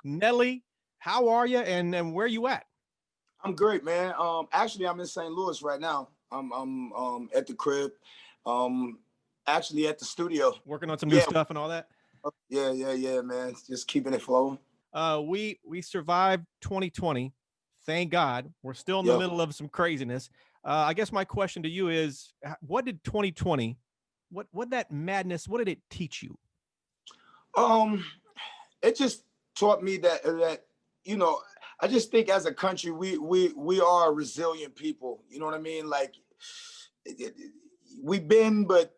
Nelly, how are you, and where you at? I'm great, man. Actually, I'm in St. Louis right now. I'm at the crib. Um, actually at the studio. Working on some new Yeah, stuff and all that. yeah, man. Just keeping it flowing. We survived 2020. Thank God. We're still in the Yep. middle of some craziness. I guess my question to you is, what did 2020, what that madness, what did it teach you? Um, it just taught me that you know, I just think as a country we are a resilient people. You know what I mean? Like it, it, we've been, but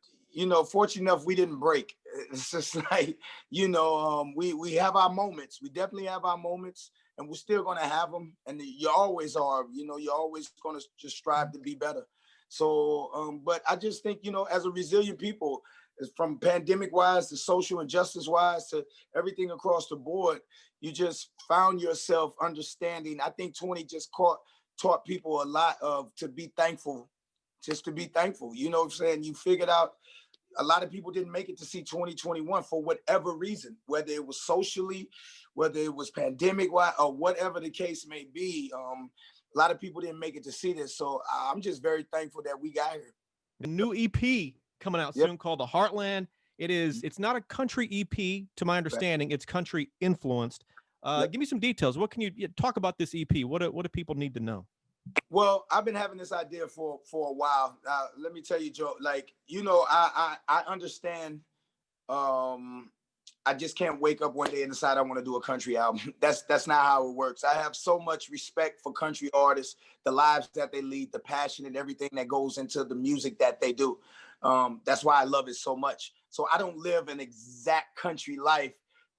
fortunate enough we didn't break. It's just like we have our moments. We definitely have our moments, and we're still gonna have them. And you always are. You're always gonna just strive to be better. So, but I just think as a resilient people, from pandemic wise to social injustice wise to everything across the board, you just found yourself understanding. I think 20 just taught people a lot of to be thankful, just to be thankful. You know what I'm saying? You figured out a lot of people didn't make it to see 2021 for whatever reason, whether it was socially, whether it was pandemic, or whatever the case may be. A lot of people didn't make it to see this. So I'm just very thankful that we got here. The new EP coming out Yep. soon called The Heartland. It's not a country EP, to my understanding. It's country influenced. Yep. Give me some details. What can you talk about this EP? What do people need to know? Well, I've been having this idea for a while. Let me tell you, Joe. Like, I understand. Um, I just can't wake up one day and decide I want to do a country album. That's not how it works. I have so much respect for country artists, the lives that they lead, the passion and everything that goes into the music that they do. That's why I love it so much. So I don't live an exact country life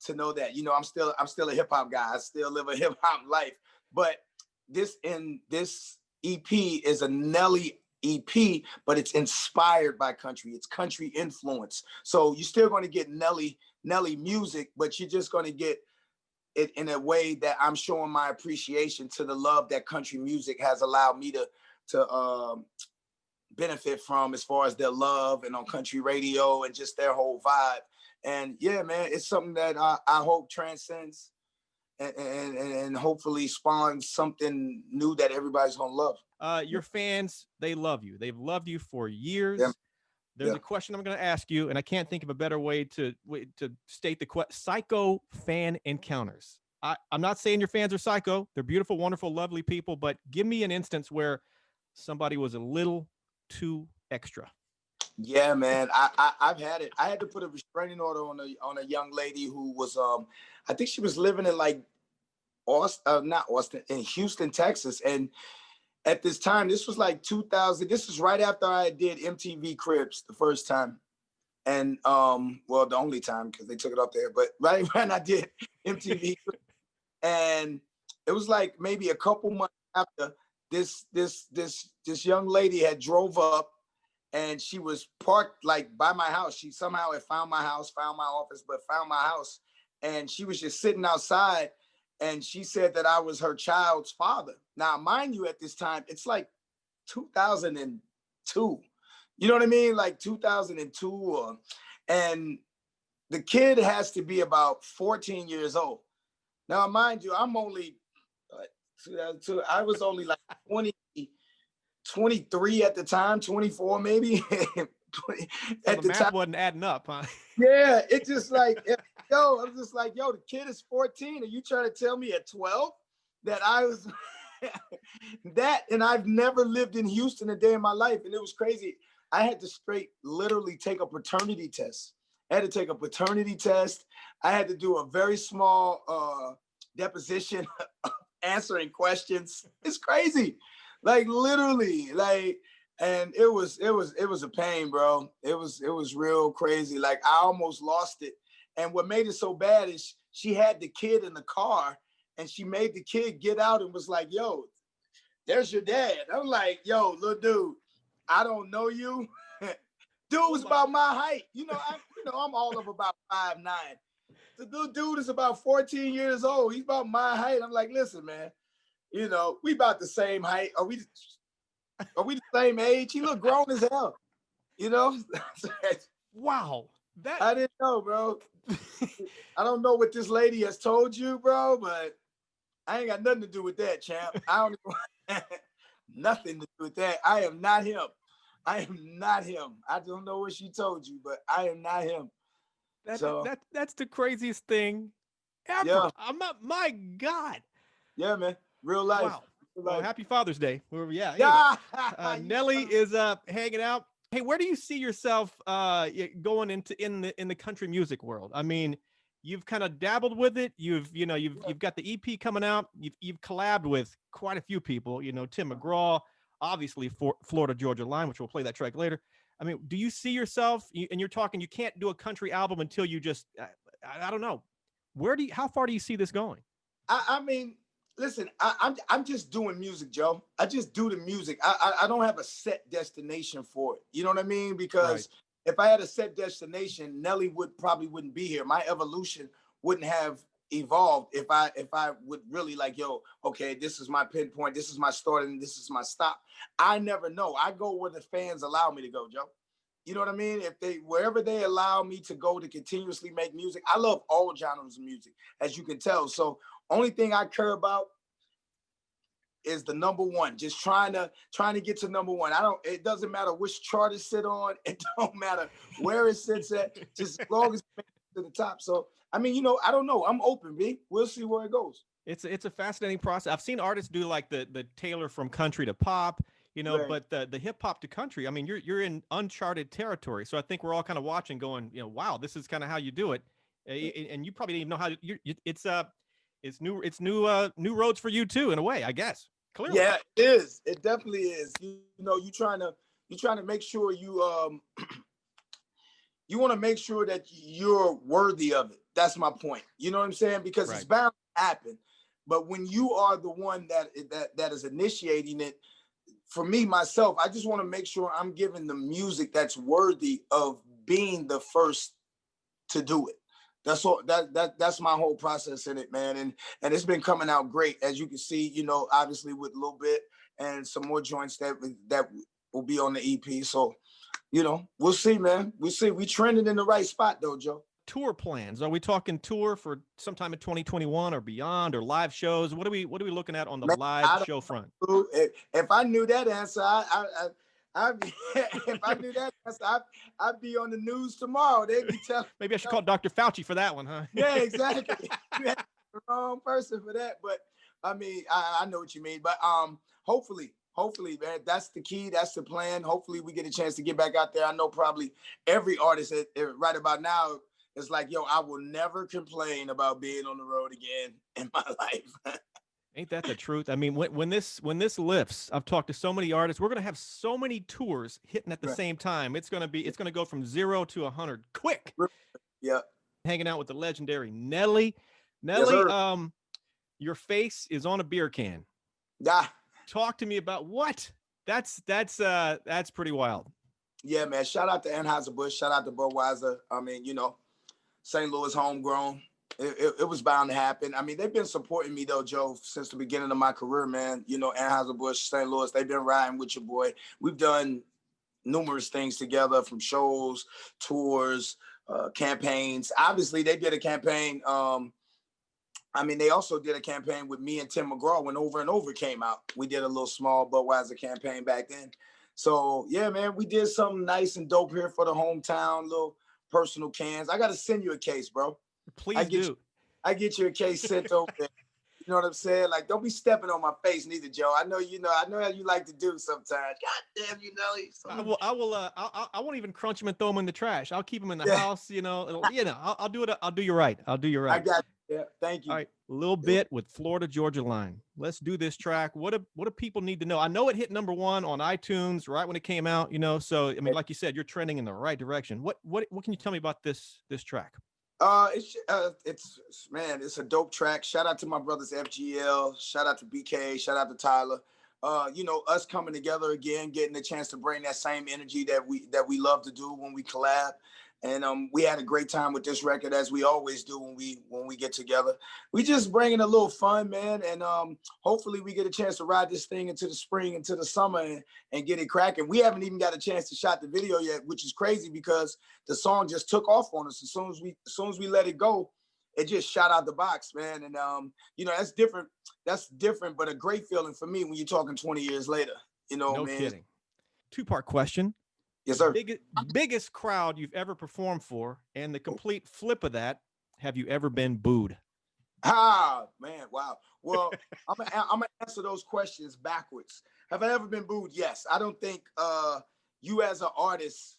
to know that. I'm still a hip hop guy. I still live a hip hop life. But this EP is a Nelly EP, but it's inspired by country. It's country influence. So you're still going to get Nelly music, but you're just going to get it in a way that I'm showing my appreciation to the love that country music has allowed me to benefit from, as far as their love and on country radio and just their whole vibe. And yeah, man, it's something that I hope transcends and hopefully spawns something new that everybody's gonna love. Your fans, they love you. They've loved you for Yeah, years. There's yeah. a question I'm going to ask you, and I can't think of a better way to state the question. Psycho fan encounters. I'm not saying your fans are psycho. They're beautiful, wonderful, lovely people, but give me an instance where somebody was a little too extra. Yeah, man. I've had it. I had to put a restraining order on a young lady who was I think she was living in like Austin, not Austin, in Houston, Texas. And at this time, this was like 2000. This was right after I did MTV Cribs the first time. And well, the only time, because they took it up there, but right when I did MTV, and it was like maybe a couple months after this young lady had drove up, and she was parked like by my house. She somehow had found my house, found my office, but found my house. And she was just sitting outside, and she said that I was her child's father. Now, mind you, at this time, it's like 2002. You know what I mean? Like 2002. And the kid has to be about 14 years old. Now, mind you, I'm only, 2002, I was only like 23 at the time, 24 maybe. So At the the math time. wasn't adding up, huh? Yeah, it just like, I'm just like, yo, the kid is 14. Are you trying to tell me at 12 that I was that? And I've never lived in Houston a day in my life. And it was crazy. I had to literally take a paternity test. I had to take a paternity test. I had to do a very small deposition answering questions. It's crazy. Like literally, like, and it was a pain, bro. It was real crazy. Like I almost lost it. And what made it so bad is she had the kid in the car, and she made the kid get out and was like, yo, there's your dad. I'm like, yo, little dude, I don't know you. Dude was about my height. I'm all of about 5'9". The little dude is about 14 years old. He's about my height. I'm like, listen, man, we about the same height. Are we the same age? He look grown as hell, you know? Wow. That I didn't know, bro. I don't know what this lady has told you, bro, but I ain't got nothing to do with that, champ. I don't nothing to do with that. I am not him. I am not him. I don't know what she told you, but I am not him. So that's the craziest thing yeah, ever. I'm not. My God. yeah, man. Real life. Wow. Real Well, life. happy Father's Day. Yeah. Anyway, Yeah, you Nelly son of is hanging out. Hey, where do you see yourself going into in the country music world? I mean, you've kind of dabbled with it. You've got the EP coming out. You've collabed with quite a few people. Tim McGraw, obviously for Florida Georgia Line, which we'll play that track later. I mean, do you see yourself? And you're talking. You can't do a country album until you just. I don't know. How far do you see this going? I mean, listen, I'm just doing music, Joe. I just do the music. I don't have a set destination for it. You know what I mean? Right. Because if I had a set destination, Nelly probably wouldn't be here. My evolution wouldn't have evolved if I would really like, yo, okay, this is my pinpoint, this is my start, and this is my stop. I never know. I go where the fans allow me to go, Joe. You know what I mean? If wherever they allow me to go to continuously make music, I love all genres of music, as you can tell. So only thing I care about is the number one. Just trying to get to number one. It doesn't matter which chart it sit on. It don't matter where it sits at. Just as long as it makes it to the top. So I mean, I don't know. I'm open, B. We'll see where it goes. It's a fascinating process. I've seen artists do like the tailor from country to pop, Right. but the hip hop to country. I mean, you're in uncharted territory. So I think we're all kind of watching, going, wow, this is kind of how you do it, and you probably didn't even know how it's new roads for you too, in a way, I guess. Clearly, Yeah, it is. It definitely is. You trying to make sure you want to make sure that you're worthy of it. That's my point. You know what I'm saying? Because right. it's bound to happen. But when you are the one that is initiating it, for me, myself, I just want to make sure I'm giving the music that's worthy of being the first to do it. That's all that's my whole process in it, man. And it's been coming out great, as you can see, obviously with Lil Bit and some more joints that will be on the EP. So, we'll see, man. We'll see. We trending in the right spot though, Joe. Tour plans? Are we talking tour for sometime in 2021 or beyond, or live shows? What are we looking at on the Man, live show front? if I knew that answer, I'd be, if I knew that answer, I'd be on the news tomorrow. They'd be telling. Maybe I should call Dr. Fauci for that one, huh? Yeah, exactly. You had the wrong person for that, but I mean, I know what you mean. But hopefully, man, that's the key. That's the plan. Hopefully, we get a chance to get back out there. I know probably every artist right about now is like, yo, I will never complain about being on the road again in my life. Ain't that the truth? I mean, when this lifts, I've talked to so many artists. We're gonna have so many tours hitting at the Right. same time. It's gonna go from 0 to 100 quick. Yeah. Hanging out with the legendary Nelly. Yes, Nelly, sir. your face is on a beer can. Yeah. Talk to me about what? That's pretty wild. Yeah, man. Shout out to Anheuser-Busch. Shout out to Budweiser. I mean, St. Louis homegrown. It was bound to happen. I mean, they've been supporting me though, Joe, since the beginning of my career, man. Anheuser-Busch, St. Louis, they've been riding with your boy. We've done numerous things together, from shows, tours, campaigns. Obviously, they did a campaign. They also did a campaign with me and Tim McGraw when Over and Over came out. We did a little small Budweiser campaign back then. So yeah, man, we did something nice and dope here for the hometown, little personal cans. I got to send you a case, bro. Please do. I get you a case sent over there. You know what I'm saying? Like, don't be stepping on my face neither, Joe. I know I know how you like to do sometimes. God damn you, Nelly. I won't even crunch them and throw them in the trash. I'll keep them in the house. I'll do it. I'll do you right. I'll do you right. I got you. Yeah, thank you. All right, Lil Bit with Florida Georgia Line. Let's do this track. What do people need to know? I know it hit number 1 on iTunes right when it came out. So I mean, like you said, you're trending in the right direction. What can you tell me about this track? It's a dope track. Shout out to my brothers FGL. Shout out to BK. Shout out to Tyler. Us coming together again, getting the chance to bring that same energy that we love to do when we collab. And we had a great time with this record, as we always do when we get together. We just bringing a little fun, man, and hopefully we get a chance to ride this thing into the spring, into the summer, and get it cracking. We haven't even got a chance to shot the video yet, which is crazy because the song just took off on us. As soon as we let it go, it just shot out the box, man. And you know, that's different. That's different, but a great feeling for me when you're talking 20 years later. You know, No man. kidding. Two-part question. Yes, sir. Biggest crowd you've ever performed for, and the complete flip of that, have you ever been booed? Ah, man, wow. Well, I'm gonna answer those questions backwards. Have I ever been booed? Yes. I don't think you as an artist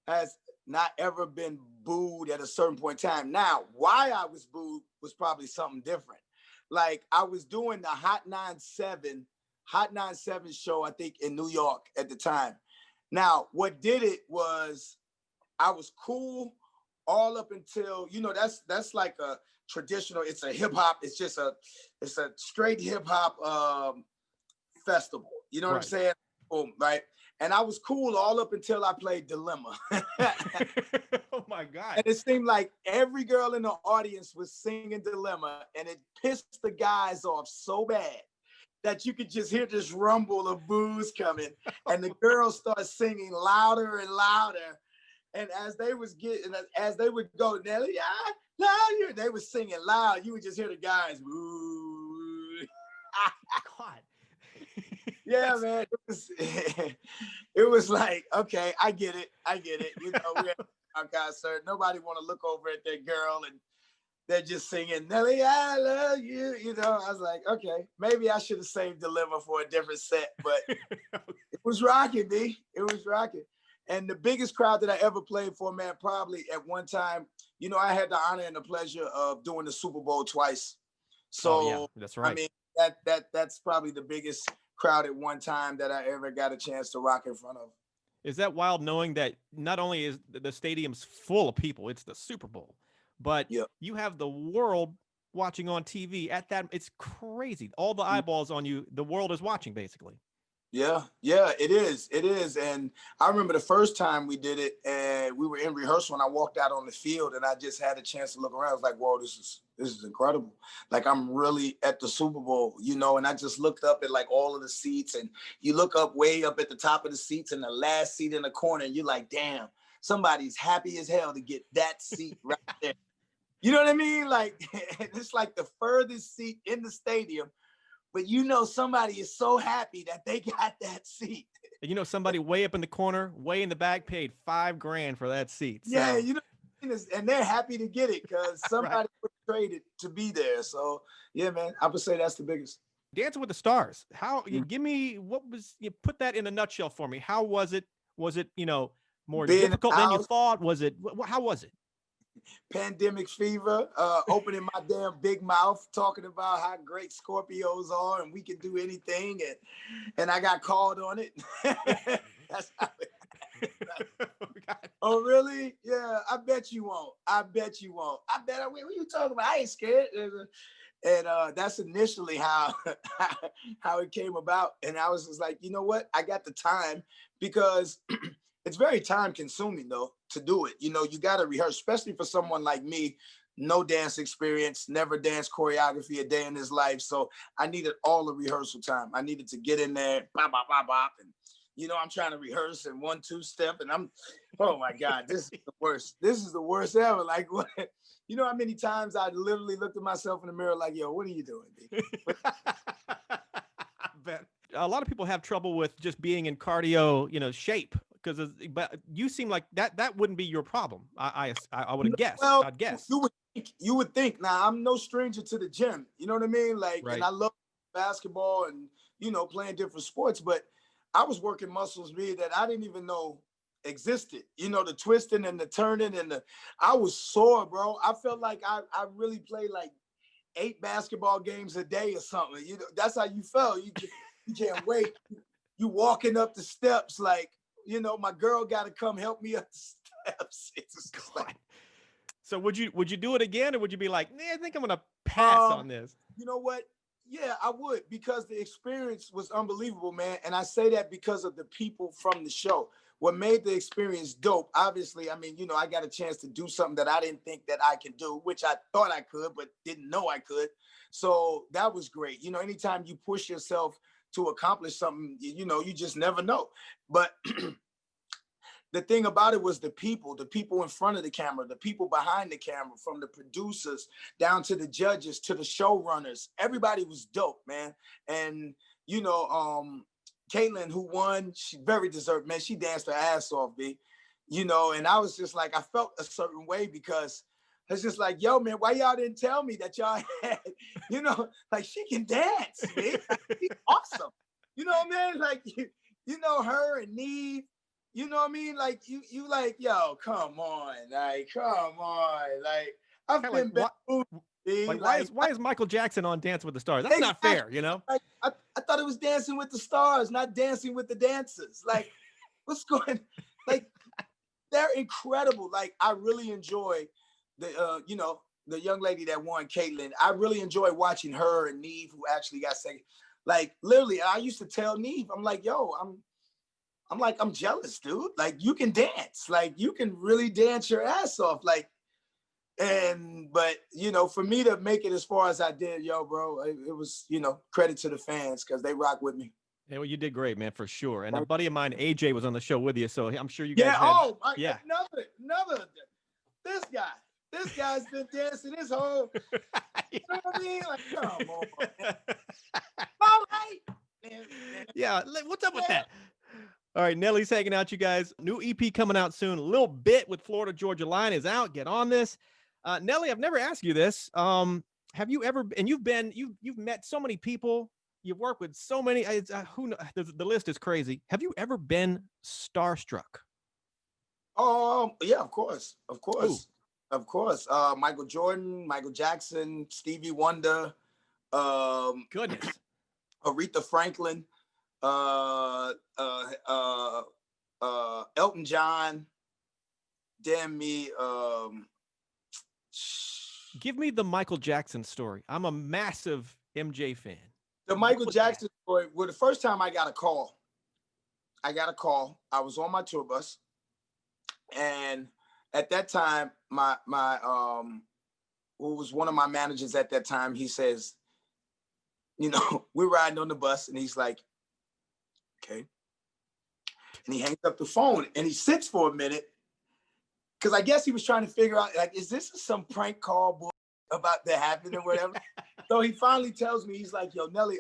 has not ever been booed at a certain point in time. Now, why I was booed was probably something different. Like I was doing the Hot 97 show, I think, in New York at the time. Now, what did it was I was cool all up until, you know, that's like a traditional, it's a hip hop, it's a straight hip hop festival. You know what I'm saying? Boom, right? And I was cool all up until I played Dilemma. Oh my God. And it seemed like every girl in the audience was singing Dilemma, and it pissed the guys off so bad that you could just hear this rumble of boos coming, and the girls start singing louder and louder. And as they would go, Nelly, I love you, they were singing loud. You would just hear the guys, boo. God. Yeah, man. It was like, okay, I get it. You know, we're at our concert. Nobody want to look over at that girl and they're just singing, Nelly, I love you. You know, I was like, okay, maybe I should have saved Deliver for a different set, but it was rocking, B. It was rocking. And the biggest crowd that I ever played for, man, probably at one time, you know, I had the honor and the pleasure of doing the Super Bowl twice. So, yeah, that's right. I mean, that's probably the biggest crowd at one time that I ever got a chance to rock in front of. Is that wild knowing that not only is the stadium's full of people, it's the Super Bowl, but you have the world watching on TV at that. It's crazy. All the eyeballs on you. The world is watching, basically. Yeah, it is. And I remember the first time we did it, and we were in rehearsal, and I walked out on the field, and I just had a chance to look around. I was like, whoa, this is incredible. Like, I'm really at the Super Bowl, you know, and I just looked up at like all of the seats, and you look up way up at the top of the seats and the last seat in the corner, and you're like, damn, somebody's happy as hell to get that seat right there. You know what I mean? Like, it's like the furthest seat in the stadium. But you know, somebody is so happy that they got that seat. And you know, somebody way up in the corner, way in the back, paid $5,000 for that seat. So. Yeah, you know, and they're happy to get it because somebody was traded to be there. So yeah, man, I would say that's the biggest. Dancing with the Stars. How you give me you put that in a nutshell for me? How was it? Was it, you know, more difficult than you thought? Was it? How was it? Pandemic fever, opening my damn big mouth, talking about how great Scorpios are and we can do anything, and I got called on it. That's how it. Oh, really? Yeah, I bet you won't. I bet I will. What are you talking about? I ain't scared. And that's initially how it came about. And I was just like, you know what? I got the time because it's very time consuming though to do it. You know, you got to rehearse, especially for someone like me, no dance experience, never danced choreography a day in his life. So I needed all the rehearsal time. I needed to get in there, bop, bop, bop, bop. And, you know, I'm trying to rehearse in 1-2 step. And oh my God, this is the worst. This is the worst ever. Like, what? You know how many times I literally looked at myself in the mirror like, yo, what are you doing, B? I bet. A lot of people have trouble with just being in cardio, you know, shape. But you seem like that wouldn't be your problem. I would have guessed. Well, I'd guess. You would think. Now, I'm no stranger to the gym. You know what I mean? Like, and I love basketball and, you know, playing different sports. But I was working muscles, that I didn't even know existed. You know, the twisting and the turning and I was sore, bro. I felt like I really played like 8 basketball games a day or something. You know, that's how you felt. You can't wait. You walking up the steps like, you know, my girl got to come help me up the steps. It's like, so would you do it again, or would you be like, I think I'm gonna pass on this? You know what? Yeah, I would, because the experience was unbelievable, man. And I say that because of the people from the show. what made the experience dope, obviously, I mean, I got a chance to do something that I didn't think that I can do, which I thought I could, but didn't know I could. So that was great. Anytime you push yourself to accomplish something, you just never know. But the thing about it was the people in front of the camera, the people behind the camera, from the producers down to the judges, to the showrunners, everybody was dope, man. And, Caitlin, who won, she very deserved, man. She danced her ass off, B. And I was just like, I felt a certain way because it's just like, yo, man, why y'all didn't tell me that y'all had, like she can dance, man. Like, she's awesome. You know what I mean? Like, her and Neve, you know what I mean? Like, you like, yo, come on. Like, I've been back. Like, why is Michael Jackson on Dance with the Stars? That's not fair, Like, I thought it was Dancing with the Stars, not Dancing with the Dancers. Like, what's going? Like, they're incredible. Like, I really enjoy the the young lady that won, Caitlin. I really enjoy watching her and Neve, who actually got second. Like, literally, I used to tell Neve, I'm like, yo, I'm jealous, dude. Like, you can dance. Like, you can really dance your ass off. Like. But for me to make it as far as I did, yo, bro, it was, credit to the fans because they rock with me. Yeah, well, you did great, man, for sure. And a buddy of mine, AJ, was on the show with you, so I'm sure you Yeah. guys Another. This guy's been dancing his whole. You know what I mean? Like, come on, man. All right. Man. Yeah, what's up with that? All right, Nelly's hanging out, you guys. New EP coming out soon. Lil Bit with Florida Georgia Line is out. Get on this. Nelly, I've never asked you this. Have you ever, and you've met so many people, you've worked with so many, the list is crazy. Have you ever been starstruck? Yeah, of course. Ooh. Of course. Michael Jordan, Michael Jackson, Stevie Wonder, Goodness. Aretha Franklin, Elton John, damn me, give me the Michael Jackson story. I'm a massive MJ fan. The Michael Jackson story. Well, the first time I got a call. I was on my tour bus, and at that time, my who was one of my managers at that time, he says, we're riding on the bus, and he's like, okay. And he hangs up the phone, and he sits for a minute, because I guess he was trying to figure out, like, is this some prank call about that happening or whatever? So he finally tells me, he's like, yo, Nelly,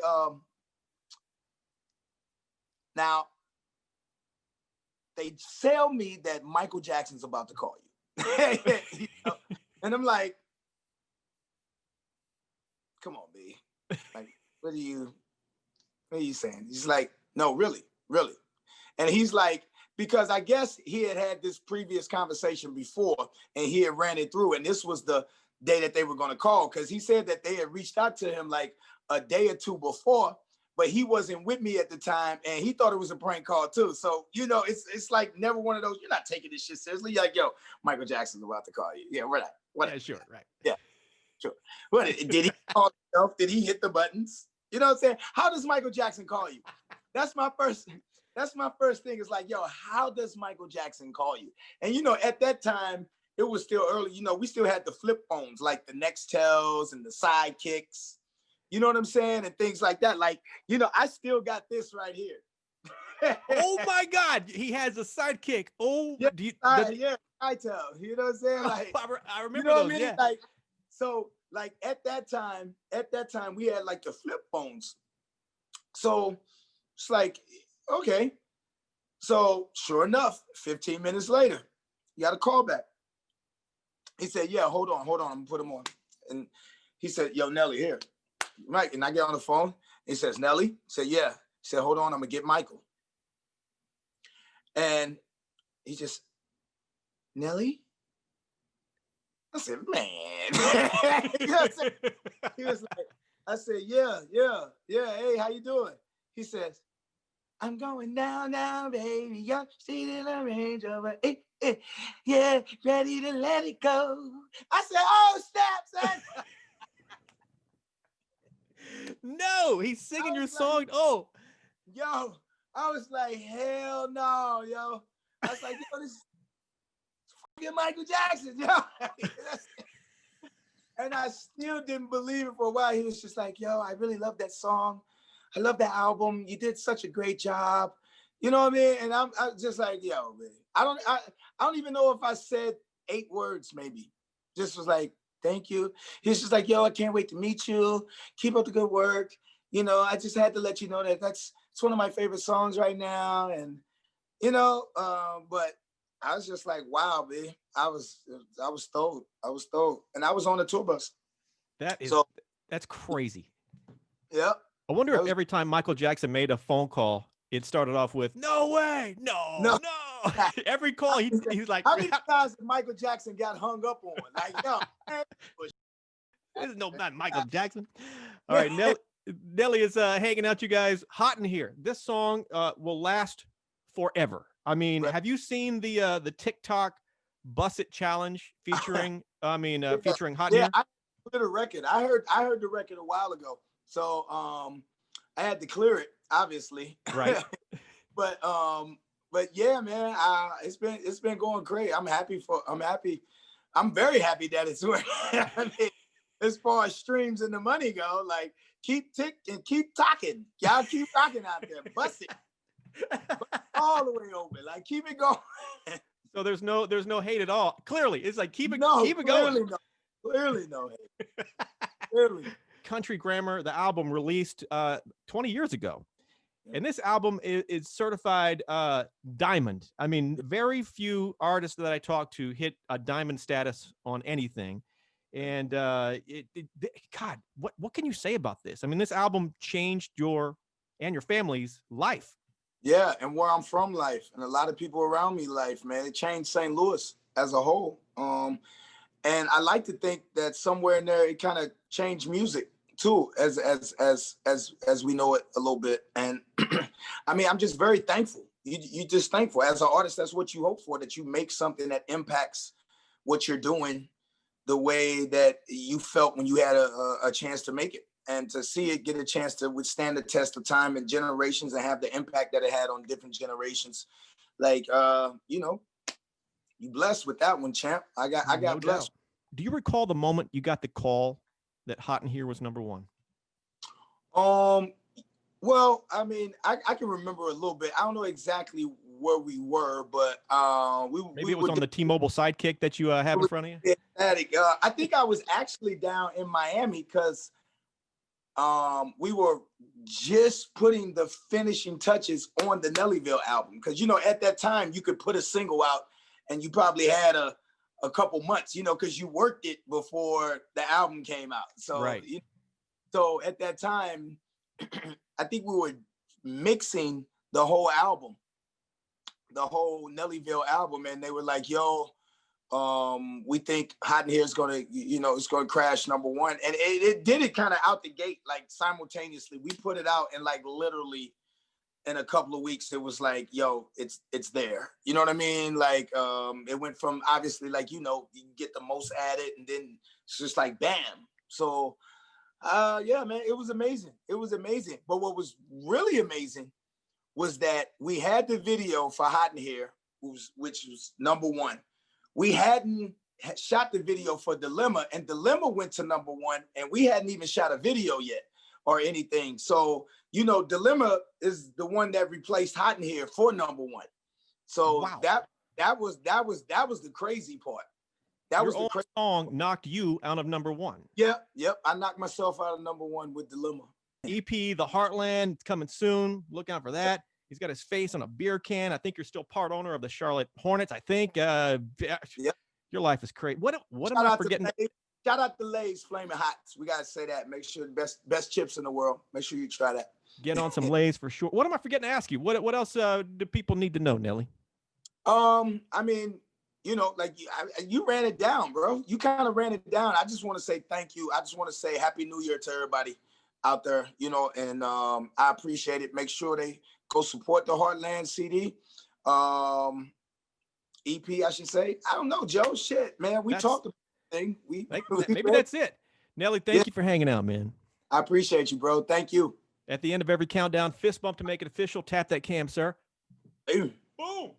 now, they tell me that Michael Jackson's about to call you. And I'm like, come on, B. Like, what are you saying? He's like, no, really. And he's like, because I guess he had this previous conversation before and he had ran it through, and this was the day that they were going to call, because he said that they had reached out to him like a day or two before, but he wasn't with me at the time, and he thought it was a prank call too. So, it's like never one of those, you're not taking this shit seriously. You're like, yo, Michael Jackson's about to call you. Yeah, we're not. Yeah, sure, right. Yeah, sure. What, did he call himself? Did he hit the buttons? You know what I'm saying? How does Michael Jackson call you? That's my first thing. Is like, yo, how does Michael Jackson call you? And, at that time, it was still early. We still had the flip phones, like the Nextels and the Sidekicks. You know what I'm saying? And things like that. Like, I still got this right here. Oh my God, he has a Sidekick. Oh, yeah, I tell. You know what I'm saying? Like, I remember those. I mean? Yeah. Like, so, like at that time, we had like the flip phones. So it's like, okay. So sure enough, 15 minutes later, you got a call back. He said, yeah, hold on, I'm gonna put him on. And he said, yo, Nelly, here. Right. And I get on the phone. He says, Nelly? I said, yeah. He said, hold on, I'm gonna get Michael. And he just, Nelly? I said, man. He was like, I said, yeah. Hey, how you doing? He says, I'm going down now, baby. Young seat in a Range Rover. Yeah, ready to let it go. I said, oh, snap, son. No, he's singing your song. Oh. Yo, I was like, hell no, yo. I was like, yo, this is fucking Michael Jackson, yo. And I still didn't believe it for a while. He was just like, yo, I really love that song. I love that album. You did such a great job. You know what I mean? And I'm just like, yo, man. I don't even know if I said 8 words, maybe. Just was like, thank you. He's just like, yo, I can't wait to meet you. Keep up the good work. You know, I just had to let you know that it's one of my favorite songs right now. And, you know, but I was just like, wow, man. I was stoked. I was stoked. And I was on the tour bus. That's crazy. Yeah. I wonder if every time Michael Jackson made a phone call, it started off with, no way, no. Every call, he's like, how many times Michael Jackson got hung up on? Like, no. This is not Michael Jackson. All right, Nelly is hanging out, you guys. Hot in Here. This song will last forever. I mean, have you seen the TikTok Bus It Challenge featuring featuring Hot in Here? I did a record. I heard the record a while ago. So I had to clear it, obviously. Right. But yeah, man, it's been going great. I'm very happy that it's working. I mean, as far as streams and the money go, like keep talking. Y'all keep rocking out there. Bust it. All the way over. Like keep it going. So there's no hate at all. Clearly, it's like keep it going. Clearly no hate. Clearly. Country Grammar, the album released 20 years ago. And this album is certified diamond. I mean, very few artists that I talk to hit a diamond status on anything. And God, what can you say about this? I mean, this album changed your and your family's life. Yeah, and where I'm from, life, and a lot of people around me, life, man. It changed St. Louis as a whole. And I like to think that somewhere in there, it kind of changed music too, as we know it a little bit. And I mean, I'm just very thankful. You just thankful as an artist. That's what you hope for, that you make something that impacts what you're doing the way that you felt when you had a chance to make it, and to see it get a chance to withstand the test of time and generations and have the impact that it had on different generations. Like, you know, you blessed with that one, champ. I got blessed. Do you recall the moment you got the call that Hot in Here was #1? Well, I mean, I can remember a little bit. I don't know exactly where we were, but maybe it was on the T-Mobile Sidekick that you have in front of you. I think I was actually down in Miami because we were just putting the finishing touches on the Nellyville album. Because, you know, at that time you could put a single out and you probably had a couple months, you know, because you worked it before the album came out. So, right. So at that time, I think we were mixing the whole album, the whole Nellyville album, and they were like, yo, we think Hot in Here is gonna, you know, it's gonna crash #1. And it did it kind of out the gate, like simultaneously. We put it out and like literally in a couple of weeks, it was like, yo, it's there. You know what I mean? Like, it went from obviously, like, you know, you get the most at it, and then it's just like, bam. So, yeah, man, it was amazing. It was amazing. But what was really amazing was that we had the video for Hot in Here, which was #1. We hadn't shot the video for Dilemma, and Dilemma went to #1, and we hadn't even shot a video yet or anything. So, you know, Dilemma is the one that replaced Hot in Here for #1. So wow. that was the crazy part. Your own song knocked you out of #1. Yep. I knocked myself out of #1 with Dilemma. EP, The Heartland, it's coming soon. Look out for that. He's got his face on a beer can. I think you're still part owner of the Charlotte Hornets. I think. Yep. Your life is crazy. What am I forgetting? Shout out to Lay's Flaming Hots. We gotta say that. Make sure best chips in the world. Make sure you try that. Get on some Lay's for sure. What am I forgetting to ask you? What else do people need to know, Nelly? I mean, you know, like you ran it down, bro. You kind of ran it down. I just want to say thank you. I just want to say Happy New Year to everybody out there, you know, and I appreciate it. Make sure they go support the Heartland CD. EP, I should say. I don't know, Joe. Shit, man. We talked about the thing. Maybe that's it. Nelly, thank you for hanging out, man. I appreciate you, bro. Thank you. At the end of every countdown, fist bump to make it official. Tap that cam, sir. Boom. Boom.